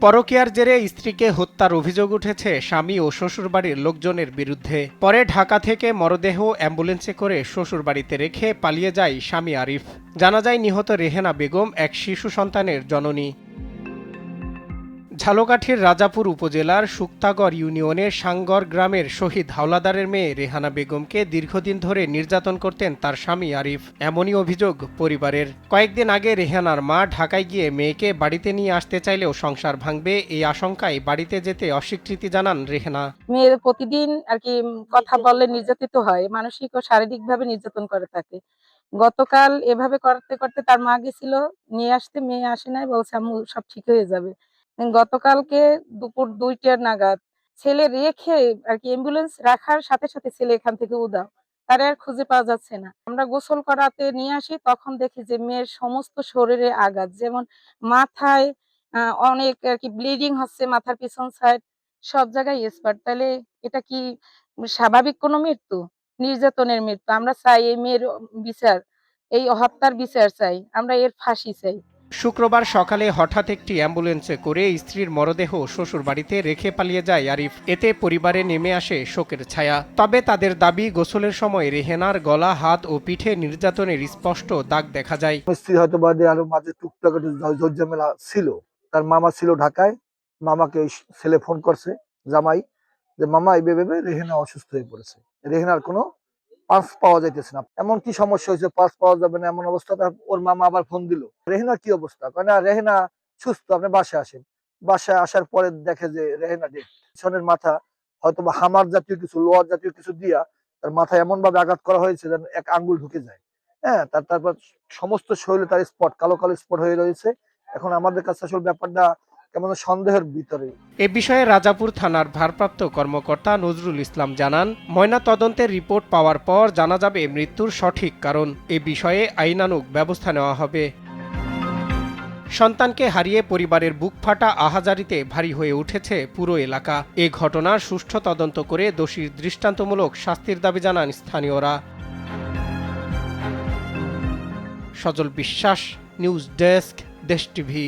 পরকীয়ার জেরে স্ত্রীকে হত্যার অভিযোগ উঠেছে স্বামী ও শ্বশুরবাড়ির লোকজনের বিরুদ্ধে। পরে ঢাকা থেকে মরদেহ অ্যাম্বুলেন্সে করে শ্বশুরবাড়িতে রেখে পালিয়ে যায় স্বামী আরিফ। জানা যায় নিহত রেহেনা বেগম এক শিশু সন্তানের জননী। ঝালকাঠির রাজাপুর উপজেলার শুক্তাগড় ইউনিয়নের সাংগড় গ্রামের শহীদ হাওলাদারের মেয়ে রেহানা বেগমকে দীর্ঘদিন ধরে নির্যাতন করতেন তার স্বামী আরিফ, এমনই অভিযোগ পরিবারের। কয়েকদিন আগে রেহানার মা ঢাকায় গিয়ে মেয়েকে বাড়িতে নিয়ে আসতে চাইলেও সংসার ভাঙবে এই আশঙ্কায় বাড়িতে যেতে অস্বীকৃতি জানান রেহেনা। মেয়ের প্রতিদিন আর কি কথা বললে নির্যাতিত হয়, মানসিক ও শারীরিক ভাবে নির্যাতন করে থাকে। গতকাল এভাবে করতে করতে তার মা গেছিল নিয়ে আসতে, মেয়ে আসে নাই, বলছে আম্মু সব ঠিক হয়ে যাবে। গতকালকে দুপুর 2টা নাগাদ ছেলে রেখে আর কি অ্যাম্বুলেন্স রাখার সাথে সাথে ছেলে এখান থেকে উধাও, তার আর খুঁজে পাওয়া যাচ্ছে না। আমরা গোসল করাতে নিয়ে আসি, তখন দেখি যে মেয়ের সমস্ত শরীরে আঘাত, যেমন মাথায় অনেক আর কি ব্লিডিং হচ্ছে, মাথার পিছন সাইড সব জায়গায় স্পট। তাহলে এটা কি স্বাভাবিক কোনো মৃত্যু? নির্যাতনের মৃত্যু। আমরা চাই এই মেয়ের বিচার, এই হত্যার বিচার চাই, আমরা এর ফাঁসি চাই। শুক্রবার সকালে হঠাৎ একটি অ্যাম্বুলেন্সে করে স্ত্রীর মরদেহ শ্বশুরবাড়িতে রেখে পালিয়ে যায় আরিফ। এতে পরিবারে নেমে আসে শোকের ছায়া। তবে তাদের দাবি, গোসলের সময় রেহেনার গলা, হাত ও পিঠে নির্যাতনের স্পষ্ট দাগ দেখা যায়। স্ত্রী হয়তো বাদে আরো মাঝে টুকটাক ঝামেলা ছিল। তার মামা ছিল ঢাকায়, মামাকে ওই ছেলে ফোন করছে জামাই, যে মামা এইভাবে রেহেনা অসুস্থ হয়ে পড়েছে, রেহেনার কোনো পার্স পাওয়া যাইতেছে না। এমন কি সমস্যা হয়েছে, পার্স পাওয়া যাবে না এমন অবস্থা। ওর মামা আবার ফোন দিল, রেহেনার কি অবস্থা, কয় না রেহেনা সুস্থ, আপনি বাসায় আসেন। বাসায় আসার পরে দেখে যে রেহেনা ডেড। পিছনের মাথা হয়তো বা হামার জাতীয় কিছু, লোহার জাতীয় কিছু দিয়া তার মাথায় এমন ভাবে আঘাত করা হয়েছে যেন এক আঙ্গুল ঢুকে যায়। হ্যাঁ, তারপর সমস্ত শরীরে তার স্পট, কালো কালো স্পট হয়ে রয়েছে। এখন আমাদের কাছে আসলে ব্যাপারটা কেমন সন্দেহের ভিতরে। এ বিষয়ে রাজাপুর থানার ভারপ্রাপ্ত কর্মকর্তা নজরুল ইসলাম জানান, ময়না তদন্তের রিপোর্ট পাওয়ার পর জানা যাবে মৃত্যুর সঠিক কারণ। এ বিষয়ে আইনানুগ ব্যবস্থা নেওয়া হবে। সন্তানকে হারিয়ে পরিবারের বুকফাটা আহাজারিতে ভারী হয়ে উঠেছে পুরো এলাকা। এ ঘটনার সুষ্ঠু তদন্ত করে দোষীর দৃষ্টান্তমূলক শাস্তির দাবি জানান স্থানীয়রা। সজল বিশ্বাস, নিউজ ডেস্ক, দেশ টিভি।